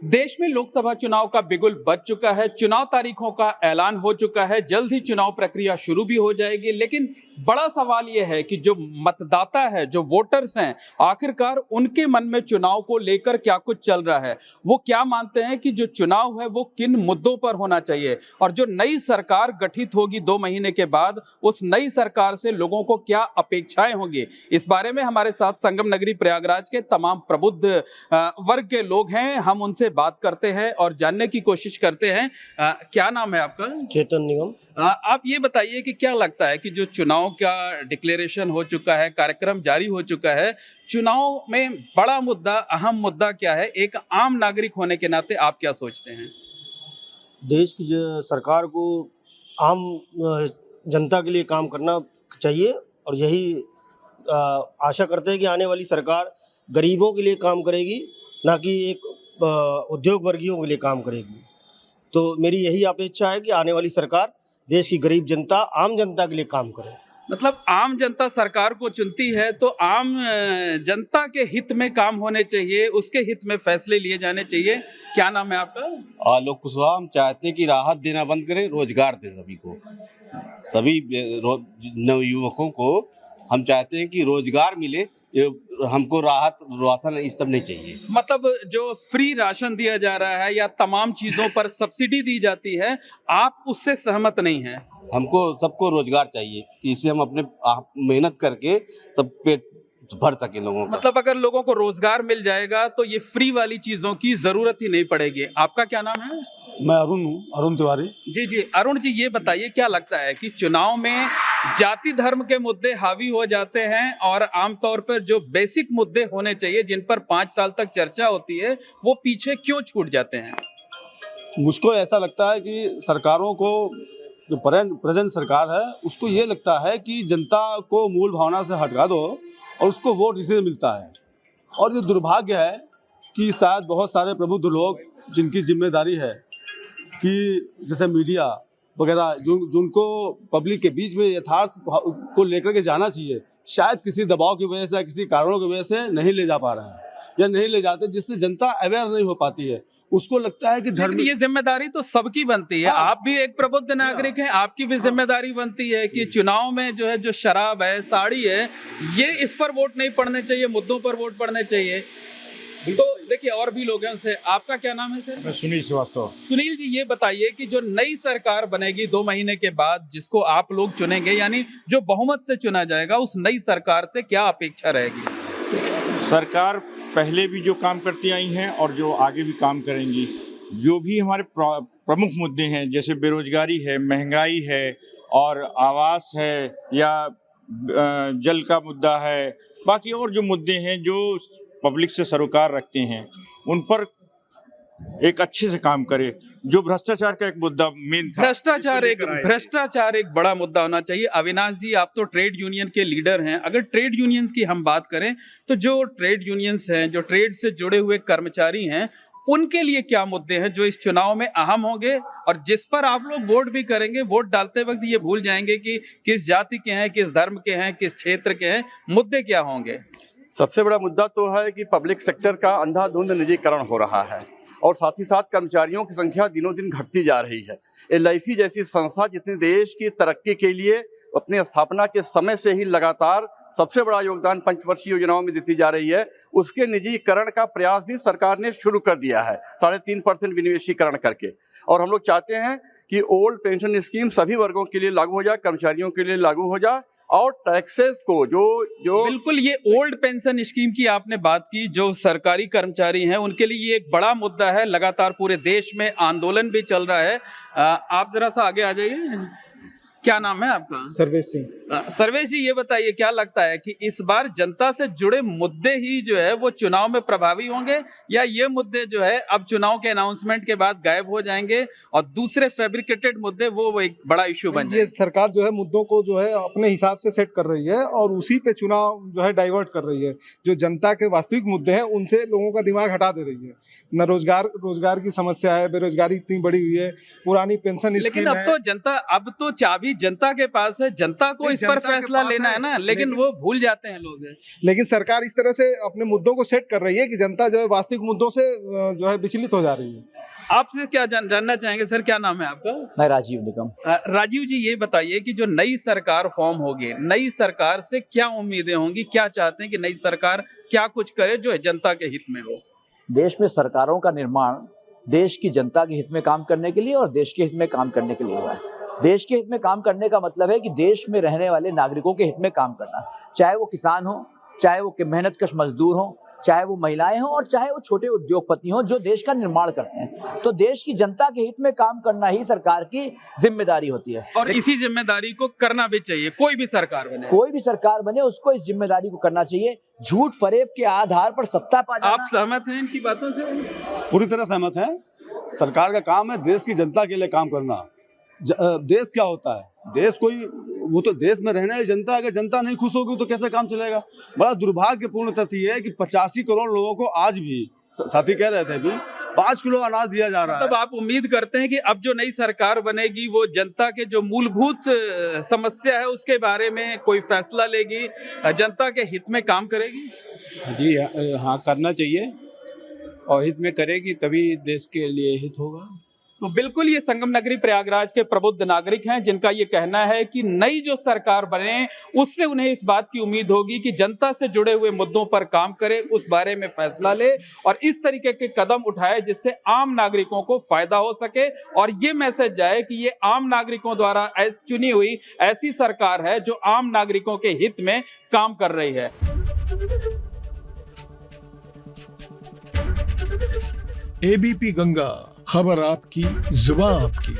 देश में लोकसभा चुनाव का बिगुल बज चुका है। चुनाव तारीखों का ऐलान हो चुका है। जल्द ही चुनाव प्रक्रिया शुरू भी हो जाएगी। लेकिन बड़ा सवाल यह है कि जो मतदाता है, जो वोटर्स हैं, आखिरकार उनके मन में चुनाव को लेकर क्या कुछ चल रहा है। वो क्या मानते हैं कि जो चुनाव है वो किन मुद्दों पर होना चाहिए, और जो नई सरकार गठित होगी 2 महीने के बाद, उस नई सरकार से लोगों को क्या अपेक्षाएं होंगी। इस बारे में हमारे साथ संगम नगरी प्रयागराज के तमाम प्रबुद्ध वर्ग के लोग हैं। हम उनसे बात करते हैं और जानने की कोशिश करते हैं। क्या नाम है आपका? चेतन निगम। आप ये बताइए कि क्या लगता है कि जो चुनाव का डिक्लेरेशन हो चुका है, कार्यक्रम जारी हो चुका है, चुनाव में बड़ा मुद्दा, अहम मुद्दा क्या है? एक आम नागरिक होने के नाते आप क्या सोचते हैं? देश की सरकार को आम जनता के लिए काम करना चाहिए और यही आशा करते हैं कि आने वाली सरकार गरीबों के लिए काम करेगी, ना कि एक उद्योग वर्गीयों के लिए काम करेगी। तो मेरी यही अपेक्षा है कि आने वाली सरकार देश की गरीब जनता, आम जनता के लिए काम करे। मतलब आम जनता सरकार को चुनती है तो आम जनता के हित में काम होने चाहिए, उसके हित में फैसले लिए जाने चाहिए। क्या नाम है आपका? आलोक कुशवाहा। हम चाहते हैं कि राहत देना बंद करें, रोजगार दें सभी को, सभी नवयुवकों को। हम चाहते हैं कि रोजगार मिले, हमको राहत, राशन, इस सब नहीं चाहिए। मतलब जो फ्री राशन दिया जा रहा है या तमाम चीजों पर सब्सिडी दी जाती है, आप उससे सहमत नहीं हैं? हमको सबको रोजगार चाहिए कि इससे हम अपने मेहनत करके सब पेट भर सके लोगों का। मतलब अगर लोगों को रोजगार मिल जाएगा तो ये फ्री वाली चीजों की जरूरत ही नहीं पड़ेगी। आपका क्या नाम है? मैं अरुण हूँ, अरुण तिवारी। जी, अरुण जी, ये बताइए क्या लगता है कि चुनाव में जाति धर्म के मुद्दे हावी हो जाते हैं और आमतौर पर जो बेसिक मुद्दे होने चाहिए, जिन पर 5 साल तक चर्चा होती है, वो पीछे क्यों छूट जाते हैं? मुझको ऐसा लगता है कि सरकारों को, जो प्रेजेंट सरकार है, उसको ये लगता है कि जनता को मूल भावना से हटा दो और उसको वोट इससे मिलता है। और ये दुर्भाग्य है कि शायद बहुत सारे प्रबुद्ध लोग, जिनकी जिम्मेदारी है कि जैसे मीडिया वगैरह, जिनको पब्लिक के बीच में यथार्थ को लेकर के जाना चाहिए, शायद किसी दबाव की वजह से, किसी कारणों की वजह से नहीं ले जा पा रहे हैं या नहीं ले जाते, जिससे जनता अवेयर नहीं हो पाती है। उसको लगता है कि धर्म, ये जिम्मेदारी तो सबकी बनती है। आप भी एक प्रबुद्ध नागरिक हैं, आपकी भी जिम्मेदारी बनती है कि चुनाव में जो है, जो शराब है, साड़ी है, ये इस पर वोट नहीं पड़ने चाहिए, मुद्दों पर वोट पड़ने चाहिए। तो देखिए, और भी लोग हैं उनसे। आपका क्या नाम है सर? मैं सुनील श्रीवास्तव। सुनील जी, ये बताइए कि जो नई सरकार बनेगी 2 महीने के बाद, जिसको आप लोग चुनेंगे, यानी जो बहुमत से चुना जाएगा, उस नई सरकार से क्या अपेक्षा रहेगी? सरकार पहले भी जो काम करती आई हैं और जो आगे भी काम करेंगी, जो भी हमारे प्रमुख मुद्दे हैं, जैसे बेरोजगारी है, महंगाई है और आवास है, या जल का मुद्दा है, बाकी और जो मुद्दे हैं जो पब्लिक से सरोकार रखते हैं, उन पर एक अच्छे से काम करे। जो भ्रष्टाचार का एक मुद्दा मेन था, भ्रष्टाचार एक बड़ा मुद्दा होना चाहिए। अविनाश जी, आप तो ट्रेड यूनियन के लीडर हैं। अगर ट्रेड यूनियंस की हम बात करें तो जो ट्रेड यूनियंस हैं, जो ट्रेड से जुड़े हुए कर्मचारी हैं, उनके लिए क्या मुद्दे हैं जो इस चुनाव में अहम होंगे और जिस पर आप लोग वोट भी करेंगे, वोट डालते वक्त ये भूल जाएंगे कि किस जाति के हैं, किस धर्म के हैं, किस क्षेत्र के हैं? मुद्दे क्या होंगे? सबसे बड़ा मुद्दा तो है कि पब्लिक सेक्टर का अंधाधुंध निजीकरण हो रहा है और साथ ही साथ कर्मचारियों की संख्या दिनों दिन घटती जा रही है। LIC जैसी संस्था, जितने देश की तरक्की के लिए अपनी स्थापना के समय से ही लगातार सबसे बड़ा योगदान पंचवर्षीय योजनाओं में देती जा रही है, उसके निजीकरण का प्रयास भी सरकार ने शुरू कर दिया है 3.5% विनिवेशीकरण करके। और हम लोग चाहते हैं कि ओल्ड पेंशन स्कीम सभी वर्गों के लिए लागू हो जाए, कर्मचारियों के लिए लागू हो जाए, और टैक्सेस को जो बिल्कुल, ये ओल्ड पेंशन स्कीम की आपने बात की, जो सरकारी कर्मचारी हैं उनके लिए ये एक बड़ा मुद्दा है। लगातार पूरे देश में आंदोलन भी चल रहा है। आप जरा सा आगे आ जाइए। क्या नाम है आपका? सर्वेश सिंह। सर्वेश जी, ये बताइए क्या लगता है कि इस बार जनता से जुड़े मुद्दे ही जो है वो चुनाव में प्रभावी होंगे, या ये मुद्दे जो है अब चुनाव के अनाउंसमेंट के बाद गायब हो जाएंगे और दूसरे फैब्रिकेटेड मुद्दे वो एक बड़ा इश्यू बन जाएंगे? ये सरकार जो है मुद्दों को जो है अपने हिसाब से सेट कर रही है और उसी पे चुनाव जो है डाइवर्ट कर रही है। जो जनता के वास्तविक मुद्दे हैं उनसे लोगों का दिमाग हटा दे रही है। न रोजगार की समस्या है, बेरोजगारी इतनी बड़ी हुई है, पुरानी पेंशन स्कीम। लेकिन अब तो जनता, अब तो चाबी जनता के पास है, जनता को नहीं, इस पर जनता के फैसला पास लेना है, है ना, लेकिन वो भूल जाते हैं लोग। लेकिन सरकार इस तरह से अपने मुद्दों को सेट कर रही है कि जनता जो है वास्तविक मुद्दों से जो है विचलित हो जा रही है। आपसे क्या जानना चाहेंगे सर, क्या नाम है आपका? मैं राजीव निगम। राजीव जी, ये बताइए कि जो नई सरकार फॉर्म होगी, नई सरकार से क्या उम्मीदें होंगी, क्या चाहते हैं कि नई सरकार क्या कुछ करे जो जनता के हित में हो? देश में सरकारों का निर्माण देश की जनता के हित में काम करने के लिए और देश के हित में काम करने के लिए हुआ है। देश के हित में काम करने का मतलब है कि देश में रहने वाले नागरिकों के हित में काम करना, चाहे वो किसान हो, चाहे वो मेहनतकश मजदूर हो, चाहे वो महिलाएं हों और चाहे वो छोटे उद्योगपति हों जो देश का निर्माण करते हैं। तो देश की जनता के हित में काम करना ही सरकार की जिम्मेदारी होती है और इसी जिम्मेदारी को करना भी चाहिए। कोई भी सरकार बने, कोई भी सरकार बने, उसको इस जिम्मेदारी को करना चाहिए। झूठ फरेब के आधार पर सत्ता पा जाना। आप सहमत हैं इनकी बातों से? पूरी तरह सहमत हैं। सरकार का काम है देश की जनता के लिए काम करना। देश क्या होता है? देश कोई, वो तो देश में रहने वाली जनता, अगर जनता नहीं खुश होगी तो कैसे काम चलेगा? बड़ा दुर्भाग्यपूर्ण तथ्य है कि 85 करोड़ लोगों को आज भी, साथी कह रहे थे अभी, 5 किलो अनाज दिया जा रहा है। तब आप उम्मीद करते हैं कि अब जो नई सरकार बनेगी वो जनता के जो मूलभूत समस्या है उसके बारे में कोई फैसला लेगी, जनता के हित में काम करेगी? जी हाँ, करना चाहिए और हित में करेगी तभी देश के लिए हित होगा। तो बिल्कुल ये संगम नगरी प्रयागराज के प्रबुद्ध नागरिक हैं जिनका ये कहना है कि नई जो सरकार बने उससे उन्हें इस बात की उम्मीद होगी कि जनता से जुड़े हुए मुद्दों पर काम करे, उस बारे में फैसला ले और इस तरीके के कदम उठाए जिससे आम नागरिकों को फायदा हो सके और ये मैसेज जाए कि ये आम नागरिकों द्वारा चुनी हुई ऐसी सरकार है जो आम नागरिकों के हित में काम कर रही है। एबीपी गंगा, खबर आपकी, जुबान आपकी।